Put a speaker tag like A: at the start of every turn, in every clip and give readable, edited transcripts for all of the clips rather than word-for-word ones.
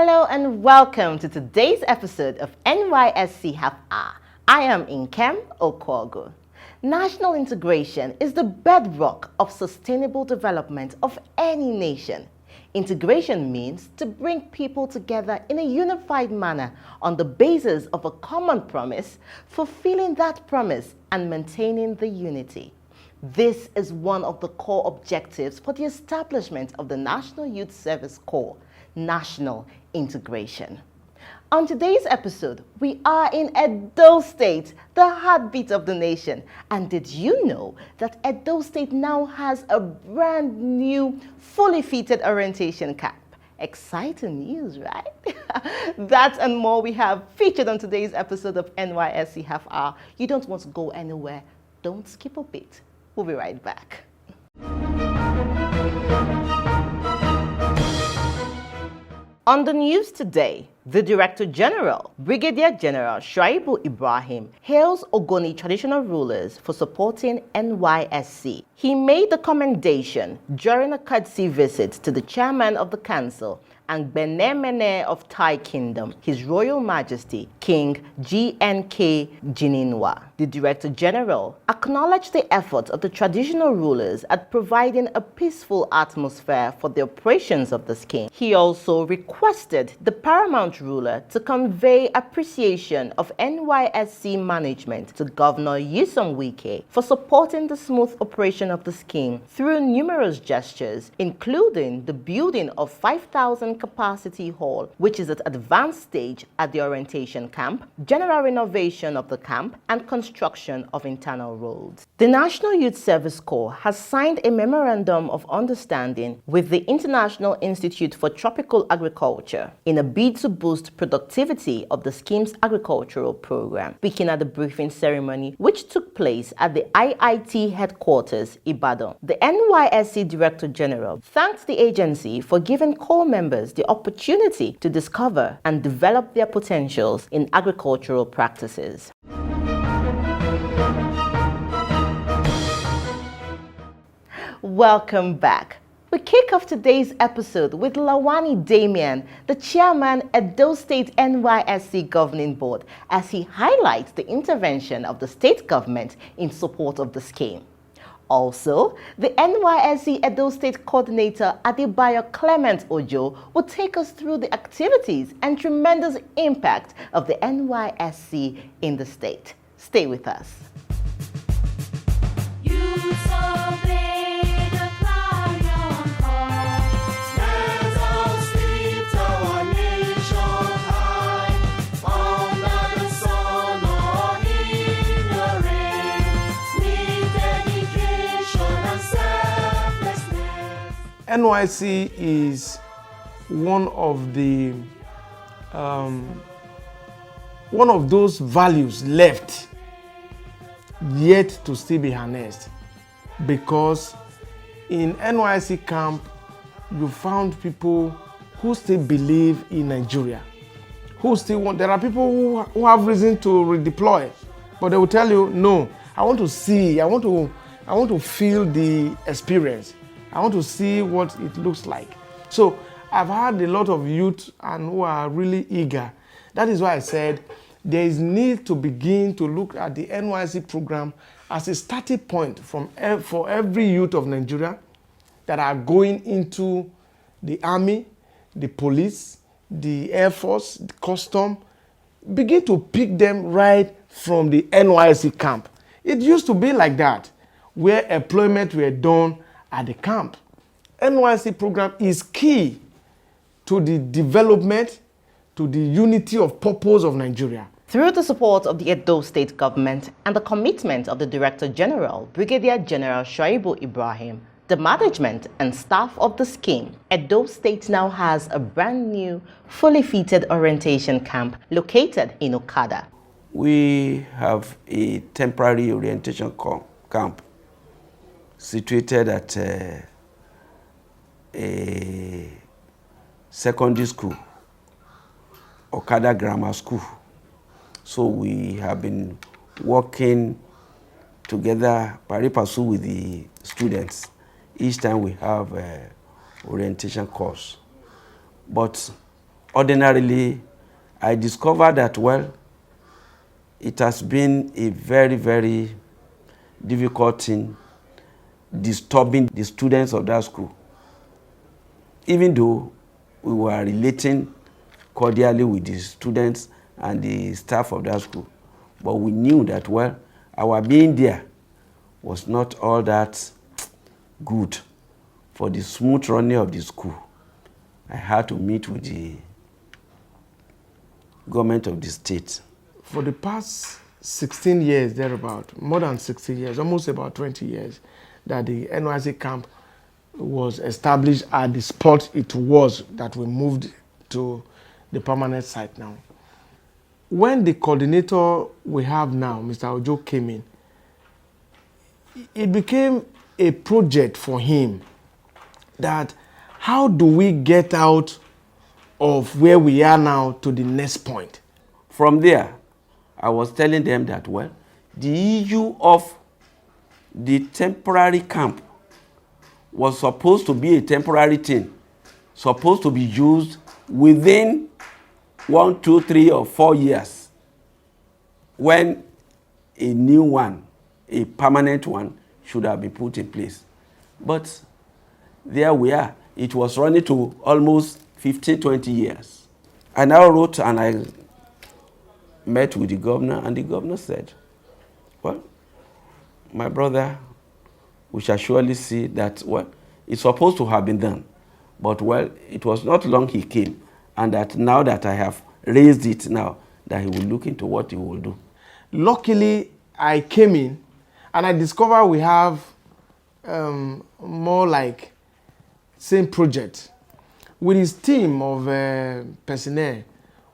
A: Hello and welcome to today's episode of NYSC Half Hour. I am Nkem Okwogu. National integration is the bedrock of sustainable development of any nation. Integration means to bring people together in a unified manner on the basis of a common promise, fulfilling that promise and maintaining the unity. This is one of the core objectives for the establishment of the National Youth Service Corps, national integration. On today's episode, we are in Edo State, the heartbeat of the nation. And did you know that Edo State now has a brand new, fully fitted orientation camp? Exciting news, right? That and more we have featured on today's episode of NYSC Half Hour. You don't want to go anywhere. Don't skip a beat. We'll be right back. On the news today, the Director General, Brigadier General Shuaibu Ibrahim, hails Ogoni traditional rulers for supporting NYSC. He made the commendation during a courtesy visit to the chairman of the council and Benemene of Thai Kingdom, His Royal Majesty, King GNK Jininwa. The Director General acknowledged the efforts of the traditional rulers at providing a peaceful atmosphere for the operations of the scheme. He also requested the paramount ruler to convey appreciation of NYSC management to Governor Nyesom Wike for supporting the smooth operation of the scheme through numerous gestures, including the building of 5,000 capacity hall, which is at advanced stage at the orientation camp, general renovation of the camp, and construction of internal roads. The National Youth Service Corps has signed a memorandum of understanding with the International Institute for Tropical Agriculture in a bid to boost productivity of the scheme's agricultural program. Speaking at the briefing ceremony, which took place at the IIT headquarters, Ibadan, the NYSC Director General thanked the agency for giving corps members the opportunity to discover and develop their potentials in agricultural practices. Welcome back. We kick off today's episode with Lawani Damian, the chairman at Edo State NYSC Governing Board, as he highlights the intervention of the state government in support of the scheme. Also, the NYSC Edo State Coordinator Adebayo Clement Ojo will take us through the activities and tremendous impact of the NYSC in the state. Stay with us.
B: NYSC is one of those values left yet to still be harnessed, because in NYSC camp you found people who still believe in Nigeria, who still want. There are people who have reason to redeploy, but they will tell you, no, I want to see, I want to feel the experience. I want to see what it looks like. So I've had a lot of youth and who are really eager. That is why I said there is need to begin to look at the NYSC program as a starting point for every youth of Nigeria that are going into the army, the police, the Air Force, the custom. Begin to pick them right from the NYSC camp. It used to be like that, where employment were done at the camp. NYSC program is key to the development, to the unity of purpose of Nigeria.
A: Through the support of the Edo State government and the commitment of the Director General, Brigadier General Shuaibu Ibrahim, the management and staff of the scheme, Edo State now has a brand new, fully fitted orientation camp located in Okada.
C: We have a temporary orientation camp situated at a secondary school, Okada Grammar School. So we have been working together, pari passu with the students. Each time we have orientation course. But ordinarily, I discovered that, well, it has been a very, very difficult thing disturbing the students of that school. Even though we were relating cordially with the students and the staff of that school, but we knew that, well, our being there was not all that good for the smooth running of the school. I had to meet with the government of the state.
B: For the past 16 years, thereabout, more than 16 years, almost about 20 years, that the Nysc camp was established at the spot it was that we moved to the permanent site now. When the coordinator we have now, Mr. Ojo, came in, it became a project for him that how do we get out of where we are now to the next point?
C: From there, I was telling them that, well, the issue of the temporary camp was supposed to be a temporary thing, supposed to be used within 1, 2, 3, or 4 years, when a new one, a permanent one, should have been put in place. But there we are. It was running to almost 15, 20 years. I now wrote and I met with the governor, and the governor said, well, my brother, we shall surely see that, well, it's supposed to have been done. But, well, it was not long he came, and that now that I have raised it now, that he will look into what he will do.
B: Luckily, I came in, and I discovered we have more like same project with his team of personnel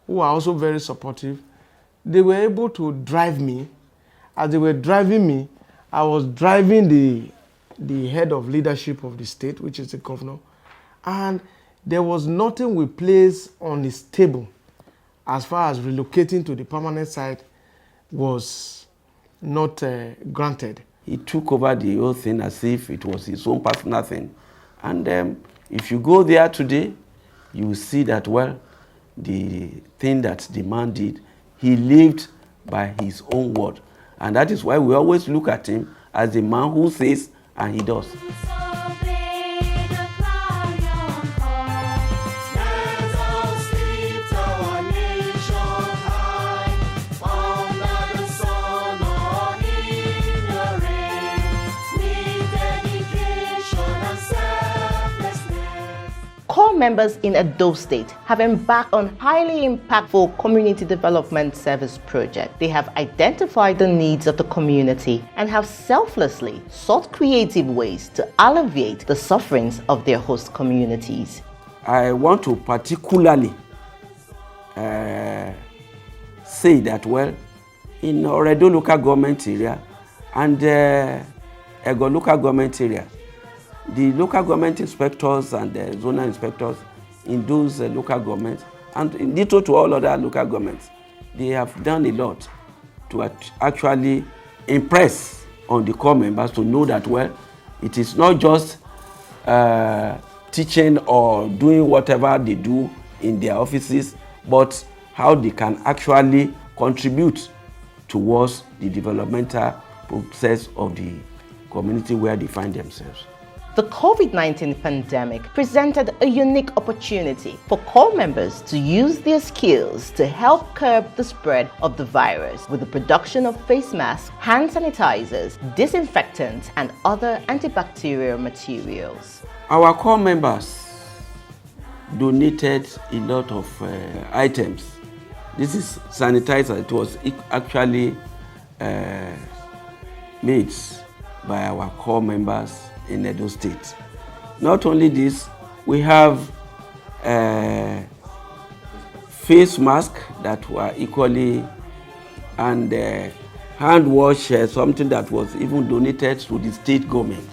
B: who are also very supportive. They were able to drive me. As they were driving me, I was driving the head of leadership of the state, which is the governor, and there was nothing we placed on his table as far as relocating to the permanent site was not granted.
C: He took over the whole thing as if it was his own personal thing. And if you go there today, you will see that, well, the thing that the man did, he lived by his own word. And that is why we always look at him as the man who says and he does.
A: Core members in Edo State have embarked on highly impactful community development service project. They have identified the needs of the community and have selflessly sought creative ways to alleviate the sufferings of their host communities.
C: I want to particularly say that, well, in Oredo local government area and Ego local government area, the local government inspectors and the zonal inspectors in those local governments, and in detail to all other local governments, they have done a lot to actually impress on the core members to know that, well, it is not just teaching or doing whatever they do in their offices, but how they can actually contribute towards the developmental process of the community where they find themselves.
A: The COVID-19 pandemic presented a unique opportunity for core members to use their skills to help curb the spread of the virus with the production of face masks, hand sanitizers, disinfectants, and other antibacterial materials.
C: Our core members donated a lot of items. This is sanitizer. It was actually made by our core members in Edo State. Not only this, we have face masks that were equally, and hand wash, something that was even donated to the state government.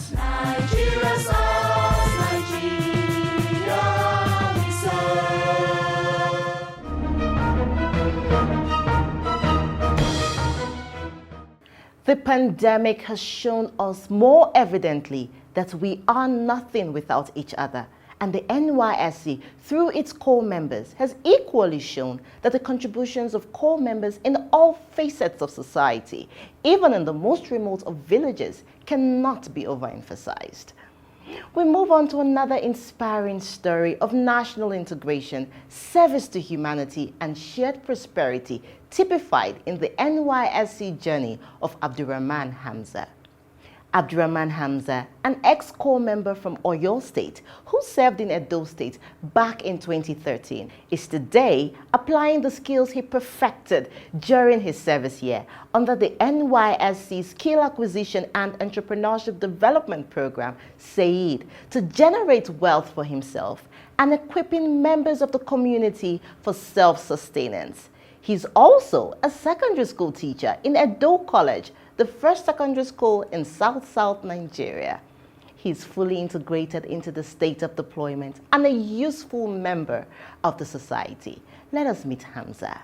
A: The pandemic has shown us more evidently that we are nothing without each other And the NYSC, through its core members, has equally shown that the contributions of core members in all facets of society, even in the most remote of villages, cannot be overemphasized. We move on to another inspiring story of national integration, service to humanity, and shared prosperity typified in the NYSC journey of Abdurrahman Hamza. Abdurrahman Hamza, an ex-core member from Oyo State who served in Edo State back in 2013, is today applying the skills he perfected during his service year under the NYSC Skill Acquisition and Entrepreneurship Development Program, SAID, to generate wealth for himself and equipping members of the community for self-sustenance. He's also a secondary school teacher in Edo College, the first secondary school in South Nigeria. He's fully integrated into the state of deployment and a useful member of the society. Let us meet Hamza.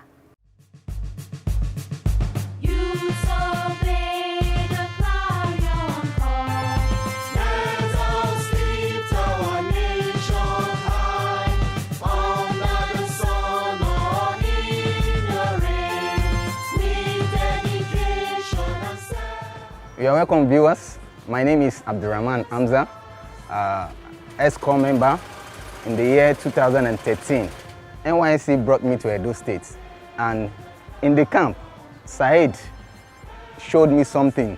D: You are welcome, viewers. My name is Abdurrahman Hamza, ex-core member in the year 2013. NYSC brought me to Edo State, and in the camp, Said showed me something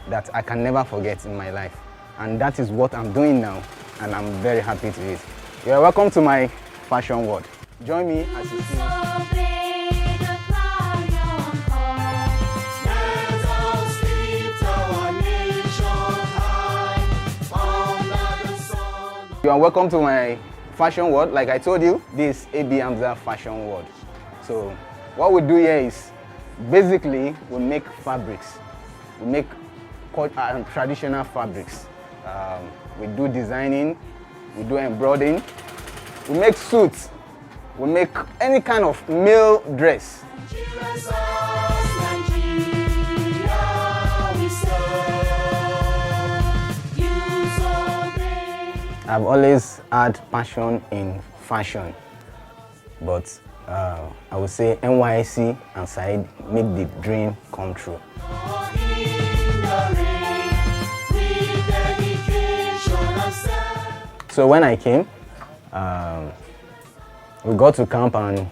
D: that I can never forget in my life, and that is what I'm doing now, and I'm very happy to it. You are welcome to my fashion world. Join me as you see. You are welcome to my fashion world. Like I told you, this is AB Hamza fashion world. So what we do here is basically we make fabrics. We make traditional fabrics. We do designing, we do embroidering, we make suits, we make any kind of male dress. I've always had passion in fashion, but I would say NYSC and Said made the dream come true. So when I came, we got to camp and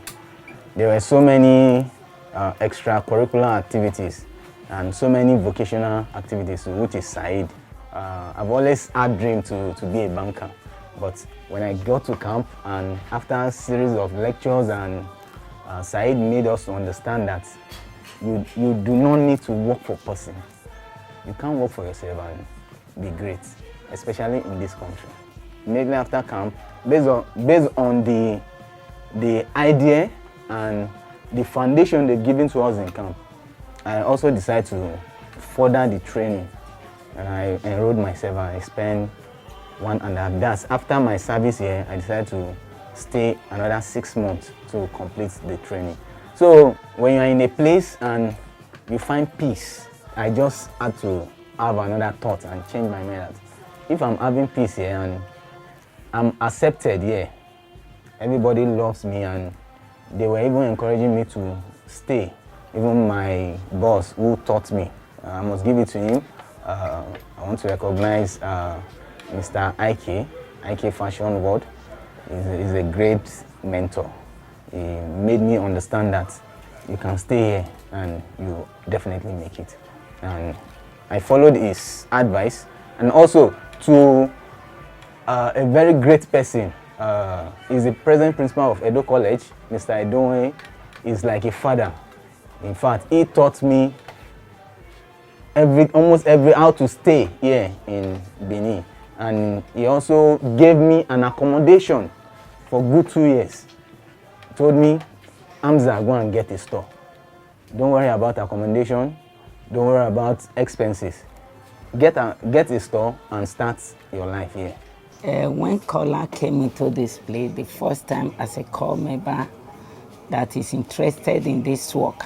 D: there were so many extracurricular activities and so many vocational activities, which is Said. I've always had a dream to be a banker, but when I got to camp and after a series of lectures and Said made us to understand that you do not need to work for a person. You can't work for yourself and be great, especially in this country. Immediately after camp, based on the idea and the foundation they've given to us in camp, I also decided to further the training. And I enrolled myself and I spent 1.5 years. After my service here, I decided to stay another 6 months to complete the training. So when you're in a place and you find peace, I just had to have another thought and change my mind that if I'm having peace here and I'm accepted here, everybody loves me and they were even encouraging me to stay. Even my boss who taught me, I must give it to him. I want to recognize Mr. IK Fashion World. He's a great mentor. He made me understand that you can stay here and you definitely make it. And I followed his advice. And also to a very great person, he's the present principal of Edo College, Mr. Edo. Is like a father. In fact, he taught me almost every how to stay here in Benin, and he also gave me an accommodation for good 2 years. He told me, Hamza, go and get a store. Don't worry about accommodation, don't worry about expenses. Get a store and start your life here.
E: When Kola came into this place the first time as a core member that is interested in this work,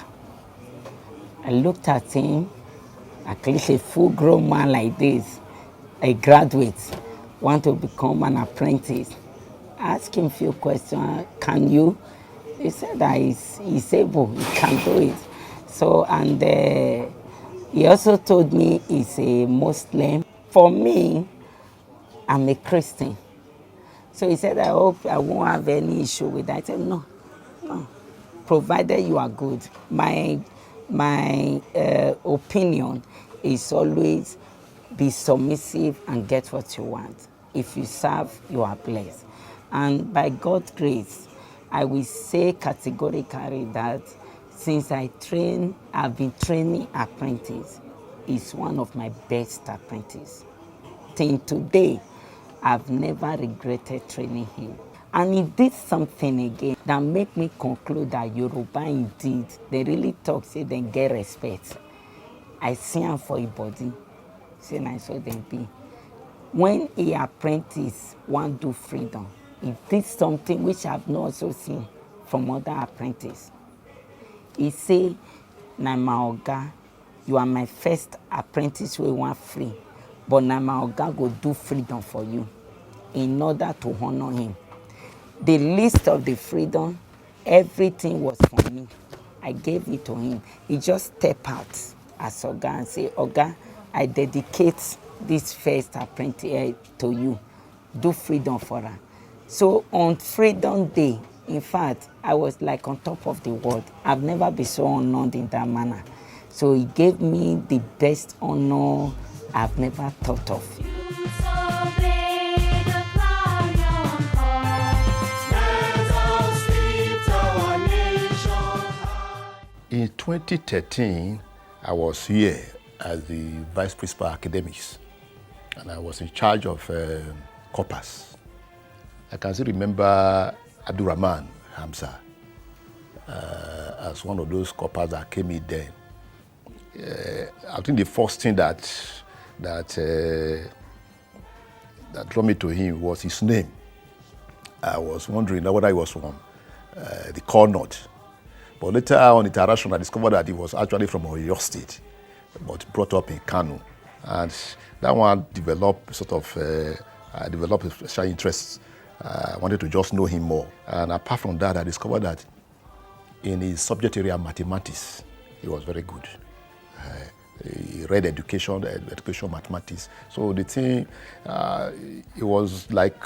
E: I looked at him. At least a full-grown man like this, a graduate, want to become an apprentice. asked him a few questions. Can you? He said that he's able, he can do it. So, and he also told me he's a Muslim. For me, I'm a Christian. So he said, I hope I won't have any issue with that. I said, no, provided you are good. My opinion is always be submissive and get what you want. If you serve, you are blessed. And by God's grace, I will say categorically that since I've been training apprentices, he's one of my best apprentices. Till today, I've never regretted training him. And he did something again that made me conclude that Yoruba indeed, they really talk, say they get respect. I see him for a body, say I saw them be. When he apprentice want do freedom, he did something which I've not also seen from other apprentices. He say, na my oga, you are my first apprentice we want free, but na my oga go do freedom for you in order to honor him. The list of the freedom, everything was for me. I gave it to him. He just stepped out as Oga and say, Oga, I dedicate this first apprentice to you. Do freedom for her. So on Freedom Day, in fact, I was like on top of the world. I've never been so honored in that manner. So he gave me the best honor I've never thought of.
F: In 2013, I was here as the Vice Principal Academics, and I was in charge of corpus. I can still remember Abdurrahman Hamza as one of those corpus that came in then. I think the first thing that drew me to him was his name. I was wondering whether he was from the Connaught. But later on interaction, I discovered that he was actually from Oyo State, but brought up in Kano. And that one developed I developed a special interest. I wanted to just know him more. And apart from that, I discovered that in his subject area, mathematics, he was very good. He read education, mathematics. So the thing, it was like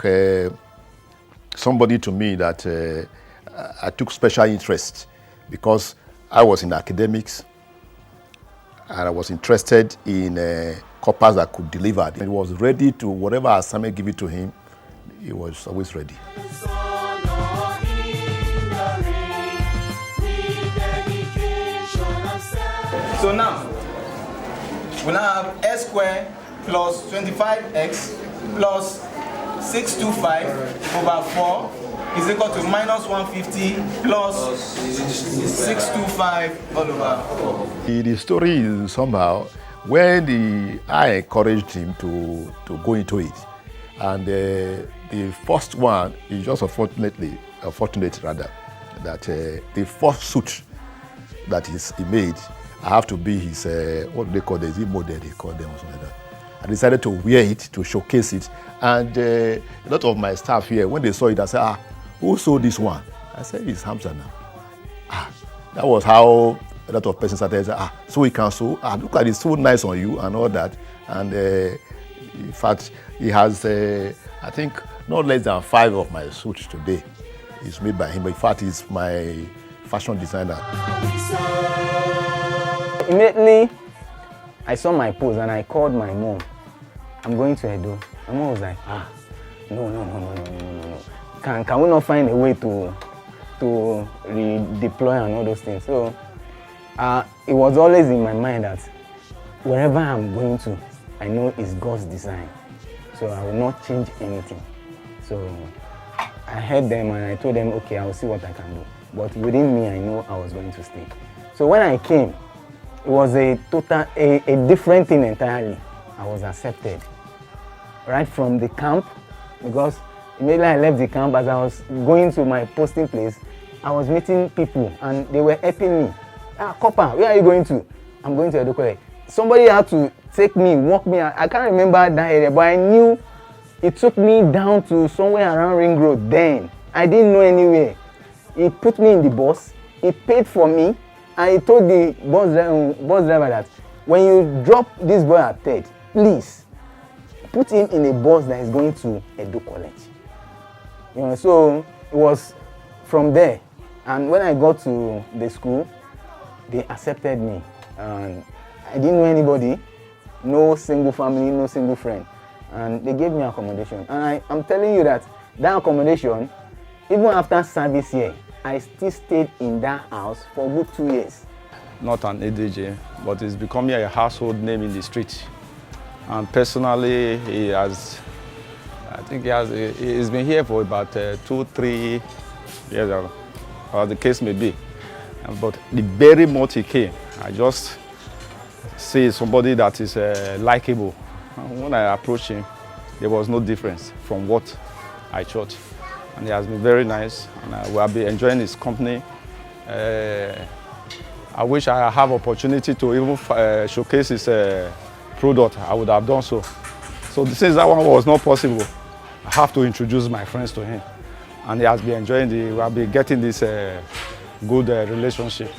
F: somebody to me that I took special interest, because I was in academics and I was interested in corpus that could deliver. He was ready to, whatever assignment given to him, he was always ready.
G: So now, we now have x squared plus 25x plus 625 over 4 is equal to minus 150 plus 625 all over 4.
F: The story is somehow when I encouraged him to go into it, and the first one is just unfortunate rather, that the first suit that he made, I have to be his what do they call this? Model, they call them or something like that. I decided to wear it to showcase it, and a lot of my staff here, when they saw it, I said, who sold this one? I said, it's Hamza now. That was how a lot of persons started saying, so he can sew. Look at it, so nice on you and all that. And in fact, he has, I think, not less than 5 of my suits today. It's made by him. But in fact, he's my fashion designer.
D: Immediately, I saw my post and I called my mom. I'm going to Edo. My mom was like, no. Can we not find a way to redeploy and all those things? So it was always in my mind that wherever I'm going to, I know it's God's design. So I will not change anything. So I heard them and I told them, okay, I will see what I can do. But within me, I know I was going to stay. So when I came, it was a different thing entirely. I was accepted right from the camp, because immediately I left the camp, as I was going to my posting place, I was meeting people and they were helping me. Copper, where are you going to? I'm going to Edo. Somebody had to take me, walk me. I can't remember that area, but I knew He took me down to somewhere around Ring Road then. I didn't know anywhere. He put me in the bus, he paid for me, and he told the bus driver that when you drop this boy at third, please put him in a bus that is going to Edo College. You know, so it was from there. And when I got to the school, they accepted me. And I didn't know anybody, no single family, no single friend. And they gave me accommodation. And I'm telling you that accommodation, even after service here, I still stayed in that house for a good 2 years.
H: Not an ADJ, but it's becoming a household name in the street. And personally, he's been here for about 2-3 years, or the case may be. But the very much he came, I just see somebody that is likable. And when I approached him, there was no difference from what I thought. And he has been very nice, and we have been enjoying his company. I wish I have opportunity to even showcase his product. I would have done so. So since that one was not possible, I have to introduce my friends to him. And he has been enjoying we have been getting this good relationship.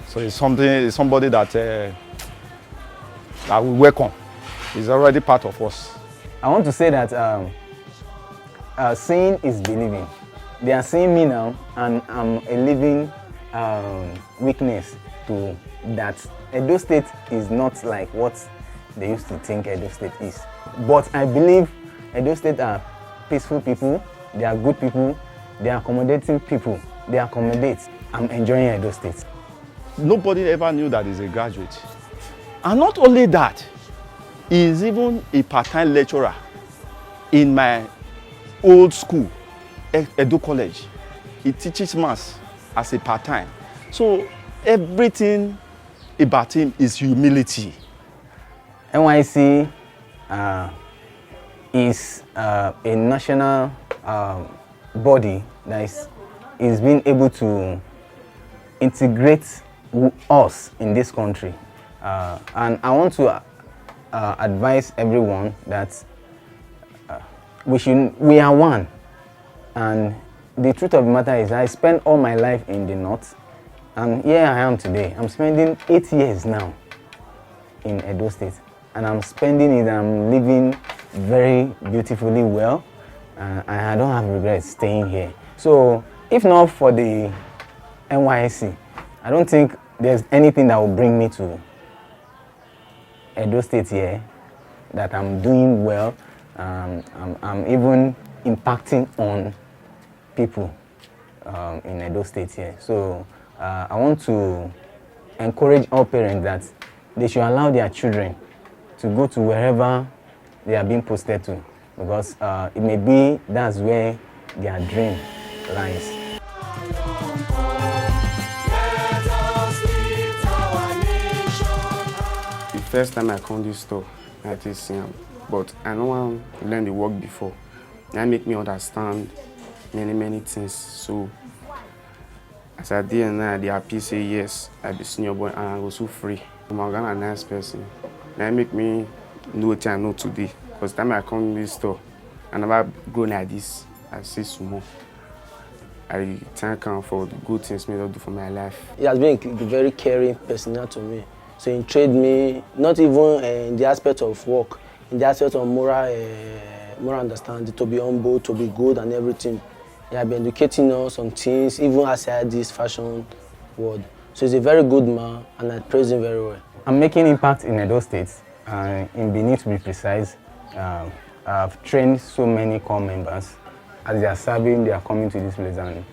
H: So it's somebody that we welcome. He's already part of us.
D: I want to say that seeing is believing. They are seeing me now, and I'm a living witness to that. Edo State is not like what they used to think Edo State is. But I believe Edo State are peaceful people, they are good people, they are accommodating people, they accommodate. I'm enjoying Edo State.
H: Nobody ever knew that he's a graduate. And not only that, he is even a part-time lecturer in my old school, Edo College. He teaches maths as a part-time. So everything about him is humility.
D: Nysc is a national body that is being able to integrate us in this country. And I want to advise everyone that we are one. And the truth of the matter is I spent all my life in the north, and here I am today. I'm spending 8 years now in Edo State, and I'm spending it, I'm living very beautifully well, and I don't have regrets staying here. So if not for the Nysc, I don't think there's anything that will bring me to Edo State here, that I'm doing well. I'm even impacting on people in Edo State here. So I want to encourage all parents that they should allow their children to go to wherever they are being posted to, because it may be that's where their dream lies.
I: The first time I come this store, I just see him, but I don't want to learn the work before. That make me understand many things. So as I did now, the happy say yes, I be senior boy and I was so free. I'm a nice person. That make me know what I know today. Because time I come to this store, I never grown like this. I see sumo. I thank him for the good things he do for my life.
J: He has been a very caring person to me. So he trained me, not even in the aspect of work, in the aspect of moral understanding, to be humble, to be good and everything. He has been educating us on things, even outside this fashion world. So he's a very good man, and I praise him very well.
D: I'm making impact in Edo State, in Benin to be precise. I've trained so many core members. As they are serving, they are coming to this place, and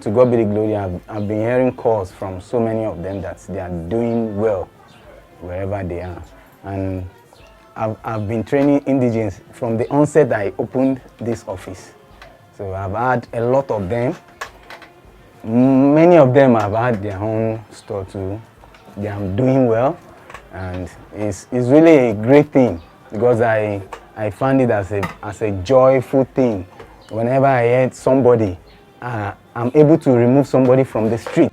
D: to God be the glory, I've been hearing calls from so many of them that they are doing well wherever they are. And I've been training indigenes from the onset I opened this office. So I've had a lot of them. Many of them have had their own store too. They are doing well, and it's really a great thing, because I find it as a joyful thing. Whenever I hear somebody, I'm able to remove somebody from the street.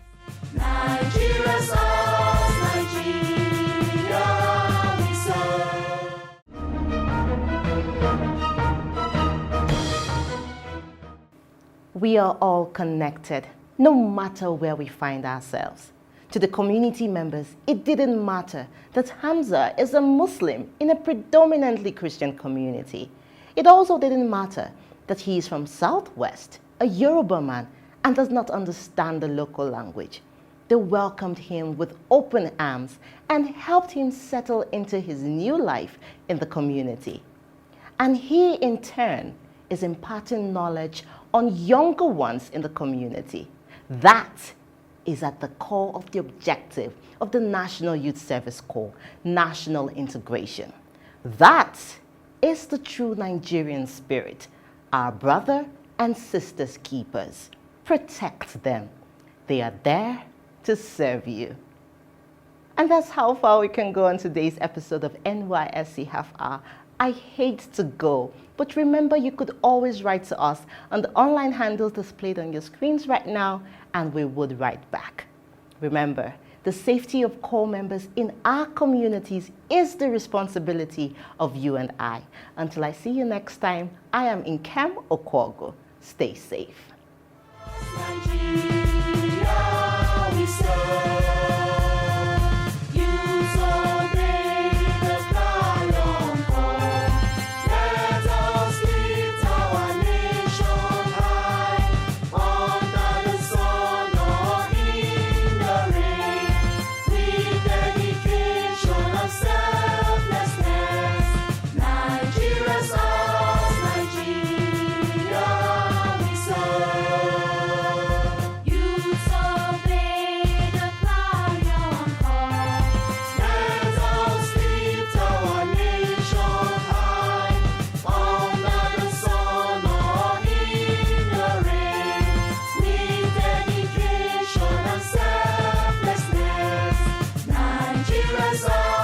A: We are all connected, no matter where we find ourselves. To the community members, it didn't matter that Hamza is a Muslim in a predominantly Christian community. It also didn't matter that he is from Southwest, a Yoruba man, and does not understand the local language. They welcomed him with open arms and helped him settle into his new life in the community. And he, in turn, is imparting knowledge on younger ones in the community. That is at the core of the objective of the National Youth Service Corps, national integration. That is the true Nigerian spirit, our brother and sisters keepers. Protect them. They are there to serve you. And that's how far we can go on today's episode of NYSC Half Hour. I hate to go, but remember you could always write to us on the online handles displayed on your screens right now, and we would write back. Remember, the safety of corps members in our communities is the responsibility of you and I. Until I see you next time, I am Nkem Okwogo. Stay safe.
K: Nigeria's